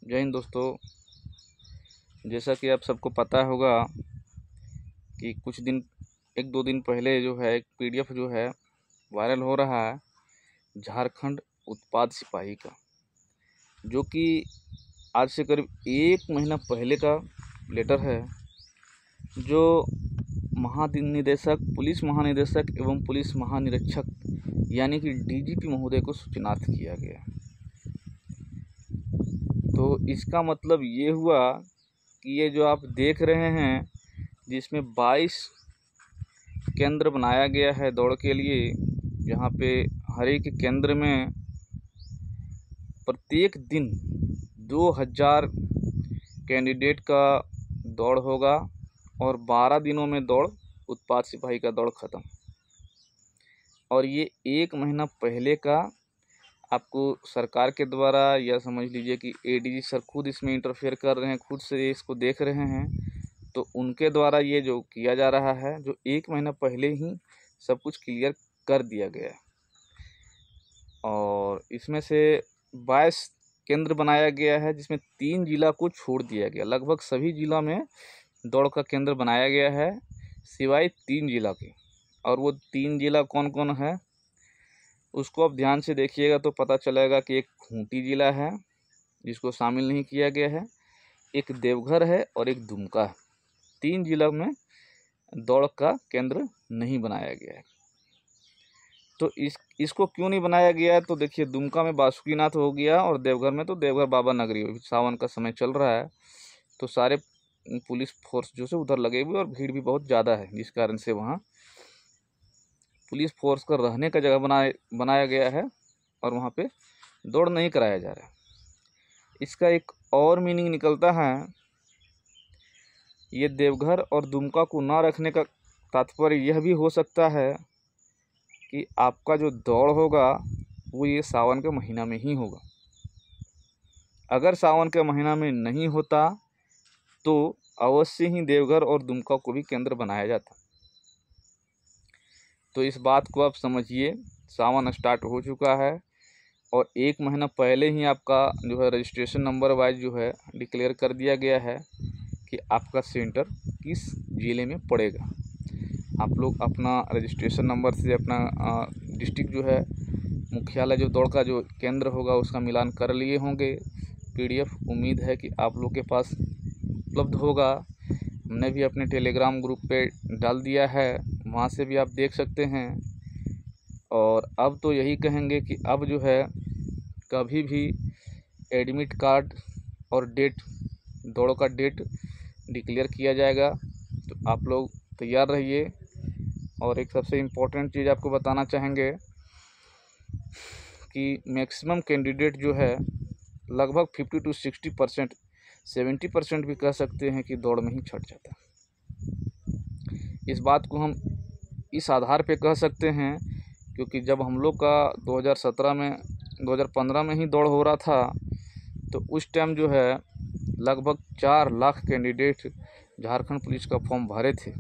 जय हिंद दोस्तों। जैसा कि आप सबको पता होगा कि कुछ दिन 1-2 दिन पहले जो है एक पीडीएफ जो है वायरल हो रहा है झारखंड उत्पाद सिपाही का, जो कि आज से करीब 1 महीना पहले का लेटर है, जो पुलिस महानिदेशक एवं पुलिस महानिरीक्षक यानी कि डीजीपी महोदय को सूचनार्थ किया गया। तो इसका मतलब ये हुआ कि ये जो आप देख रहे हैं, जिसमें 22 केंद्र बनाया गया है दौड़ के लिए, जहाँ पे हर एक केंद्र में प्रत्येक दिन 2000 कैंडिडेट का दौड़ होगा और 12 दिनों में दौड़ उत्पाद सिपाही का दौड़ ख़त्म। और ये 1 महीना पहले का आपको सरकार के द्वारा, या समझ लीजिए कि एडीजी सर खुद इसमें इंटरफेयर कर रहे हैं, खुद से इसको देख रहे हैं, तो उनके द्वारा ये जो किया जा रहा है, जो 1 महीना पहले ही सब कुछ क्लियर कर दिया गया है। और इसमें से 22 केंद्र बनाया गया है, जिसमें 3 जिला को छोड़ दिया गया। लगभग सभी जिला में दौड़ का केंद्र बनाया गया है सिवाय 3 जिला के। और वो 3 जिला कौन कौन है उसको आप ध्यान से देखिएगा तो पता चलेगा कि एक खूंटी जिला है जिसको शामिल नहीं किया गया है, एक देवघर है और एक दुमका है। 3 जिला में दौड़ का केंद्र नहीं बनाया गया है। तो इसको क्यों नहीं बनाया गया है, तो देखिए दुमका में बासुकीनाथ हो गया और देवघर में तो देवघर बाबा नगरी। सावन का समय चल रहा है तो सारे पुलिस फोर्स जो से उधर लगे हुए और भीड़ भी बहुत ज़्यादा है, जिस कारण से वहाँ पुलिस फोर्स का रहने का जगह बनाया गया है और वहाँ पे दौड़ नहीं कराया जा रहा है। इसका एक और मीनिंग निकलता है, ये देवघर और दुमका को ना रखने का तात्पर्य यह भी हो सकता है कि आपका जो दौड़ होगा वो ये सावन के महीना में ही होगा। अगर सावन के महीना में नहीं होता तो अवश्य ही देवघर और दुमका को भी केंद्र बनाया जाता। तो इस बात को आप समझिए, सावन स्टार्ट हो चुका है और 1 महीना पहले ही आपका जो है रजिस्ट्रेशन नंबर वाइज जो है डिक्लेयर कर दिया गया है कि आपका सेंटर किस ज़िले में पड़ेगा। आप लोग अपना रजिस्ट्रेशन नंबर से अपना डिस्ट्रिक्ट जो है मुख्यालय जो दौड़ का जो केंद्र होगा उसका मिलान कर लिए होंगे। पीडीएफ उम्मीद है कि आप लोग के पास उपलब्ध होगा। हमने भी अपने टेलीग्राम ग्रुप पे डाल दिया है, वहाँ से भी आप देख सकते हैं। और अब तो यही कहेंगे कि अब जो है कभी भी एडमिट कार्ड और डेट, दौड़ का डेट डिक्लेयर किया जाएगा, तो आप लोग तैयार रहिए। और एक सबसे इम्पोर्टेंट चीज़ आपको बताना चाहेंगे कि मैक्सिमम कैंडिडेट जो है लगभग 50 to 60%, 70% भी कह सकते हैं कि दौड़ में ही छट जाता है। इस बात को हम इस आधार पे कह सकते हैं क्योंकि जब हम लोग का 2015 में ही दौड़ हो रहा था, तो उस टाइम जो है लगभग 4 लाख कैंडिडेट झारखंड पुलिस का फॉर्म भरे थे।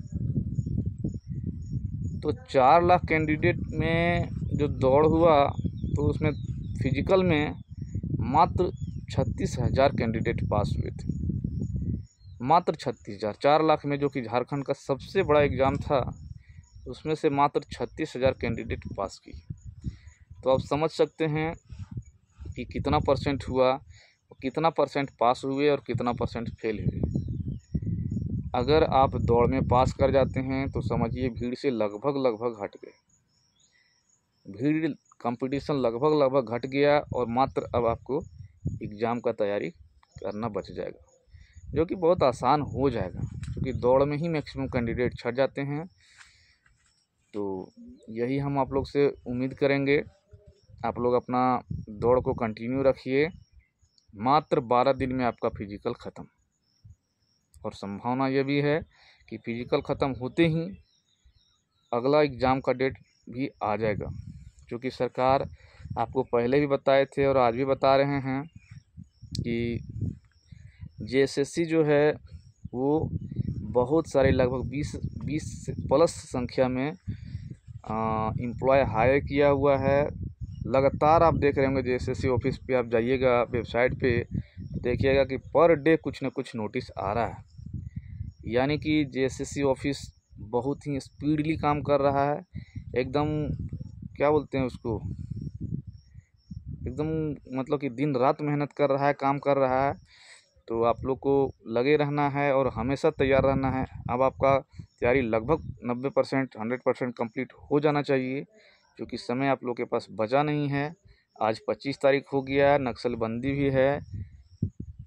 तो 4 लाख कैंडिडेट में जो दौड़ हुआ तो उसमें फिजिकल में मात्र 36,000 कैंडिडेट पास हुए थे। मात्र 36,000, 4 लाख में, जो कि झारखंड का सबसे बड़ा एग्ज़ाम था, उसमें से मात्र 36,000 कैंडिडेट पास की। तो आप समझ सकते हैं कि कितना परसेंट हुआ, कितना परसेंट पास हुए और कितना परसेंट फेल हुए। अगर आप दौड़ में पास कर जाते हैं तो समझिए भीड़ से लगभग हट गए, भीड़ कंपटीशन लगभग घट गया और मात्र अब आपको एग्ज़ाम का तैयारी करना बच जाएगा, जो कि बहुत आसान हो जाएगा क्योंकि दौड़ में ही मैक्सिमम कैंडिडेट छट जाते हैं। तो यही हम आप लोग से उम्मीद करेंगे, आप लोग अपना दौड़ को कंटिन्यू रखिए। मात्र 12 दिन में आपका फिजिकल ख़त्म, और संभावना यह भी है कि फिजिकल ख़त्म होते ही अगला एग्ज़ाम का डेट भी आ जाएगा, क्योंकि सरकार आपको पहले भी बताए थे और आज भी बता रहे हैं कि जेएसएससी जो है वो बहुत सारे लगभग 20 प्लस संख्या में एम्प्लॉय हायर किया हुआ है। लगातार आप देख रहे होंगे जेएसएससी ऑफिस पे आप जाइएगा, वेबसाइट पे देखिएगा कि पर डे कुछ न कुछ नोटिस आ रहा है, यानी कि जेएसएससी ऑफिस बहुत ही स्पीडली काम कर रहा है, एकदम क्या बोलते हैं उसको, एकदम मतलब कि दिन रात मेहनत कर रहा है, काम कर रहा है। तो आप लोग को लगे रहना है और हमेशा तैयार रहना है। अब आपका तैयारी लगभग 90% 100% कंप्लीट हो जाना चाहिए, क्योंकि समय आप लोग के पास बचा नहीं है। आज 25 तारीख हो गया, नक्सलबंदी भी है।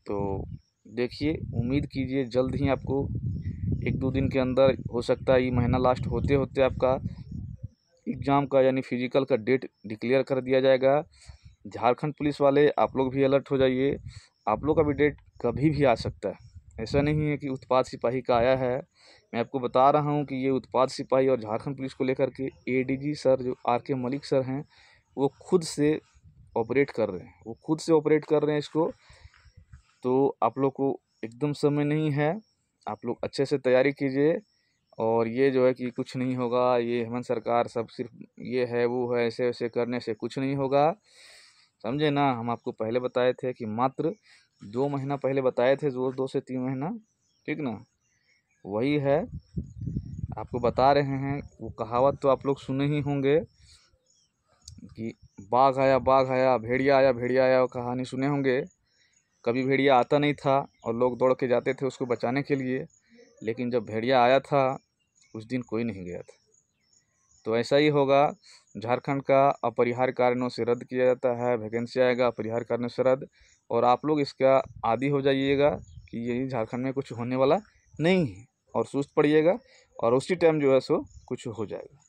तो देखिए, उम्मीद कीजिए जल्द ही आपको 1-2 दिन के अंदर, हो सकता है ये महीना लास्ट होते होते आपका एग्ज़ाम का यानी फिजिकल का डेट डिक्लेयर कर दिया जाएगा। झारखंड पुलिस वाले आप लोग भी अलर्ट हो जाइए, आप लोग का भी डेट कभी भी आ सकता है। ऐसा नहीं है कि उत्पाद सिपाही का आया है, मैं आपको बता रहा हूँ कि ये उत्पाद सिपाही और झारखंड पुलिस को लेकर के एडीजी सर जो आर.के. मलिक सर हैं, वो खुद से ऑपरेट कर रहे हैं, वो खुद से ऑपरेट कर रहे हैं इसको। तो आप लोग को एकदम समय नहीं है, आप लोग अच्छे से तैयारी कीजिए। और ये जो है कि कुछ नहीं होगा, ये हेमंत सरकार सब सिर्फ ये है वो है, ऐसे वैसे करने से कुछ नहीं होगा, समझे ना। हम आपको पहले बताए थे कि मात्र 2 महीना पहले बताए थे, 2 से 3 महीना, ठीक ना, वही है आपको बता रहे हैं। वो कहावत तो आप लोग सुने ही होंगे कि बाघ आया भेड़िया आया, वो कहानी सुने होंगे। कभी भेड़िया आता नहीं था और लोग दौड़ के जाते थे उसको बचाने के लिए, लेकिन जब भेड़िया आया था उस दिन कोई नहीं गया था। तो ऐसा ही होगा, झारखंड का अपरिहार्य कारणों से रद्द किया जाता है, वैकेंसी आएगा अपरिहार्य कारणों से रद्द, और आप लोग इसका आदी हो जाइएगा कि यही झारखंड में कुछ होने वाला नहीं है, और सुस्त पड़िएगा और उसी टाइम जो है सो कुछ हो जाएगा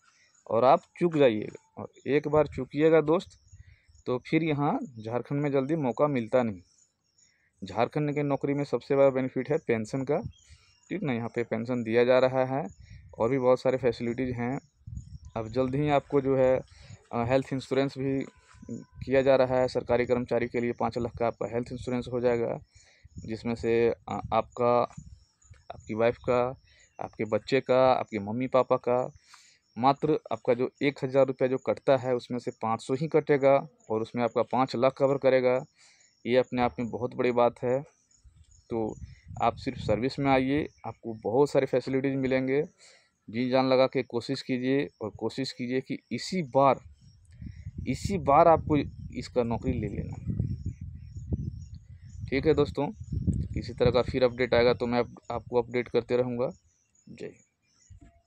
और आप चूक जाइएगा। और एक बार चूकिएगा दोस्त, तो फिर यहाँ झारखंड में जल्दी मौका मिलता नहीं। झारखंड के नौकरी में सबसे बड़ा बेनिफिट है पेंशन का, ठीक ना, यहाँ पे पेंशन दिया जा रहा है और भी बहुत सारे फैसिलिटीज़ हैं। अब जल्द ही आपको जो है हेल्थ इंश्योरेंस भी किया जा रहा है, सरकारी कर्मचारी के लिए 5 लाख का आपका हेल्थ इंश्योरेंस हो जाएगा, जिसमें से आपका, आपकी वाइफ का, आपके बच्चे का, आपके मम्मी पापा का, मात्र आपका जो 1000 रुपया जो कटता है उसमें से 500 ही कटेगा और उसमें आपका 5 लाख कवर करेगा। ये अपने आप में बहुत बड़ी बात है। तो आप सिर्फ सर्विस में आइए, आपको बहुत सारे फैसिलिटीज़ मिलेंगे। जी जान लगा के कोशिश कीजिए और कोशिश कीजिए कि इसी बार आपको इसका नौकरी ले लेना। ठीक है दोस्तों, किसी तरह का फिर अपडेट आएगा तो मैं आपको अपडेट करते रहूँगा। जय हिंद।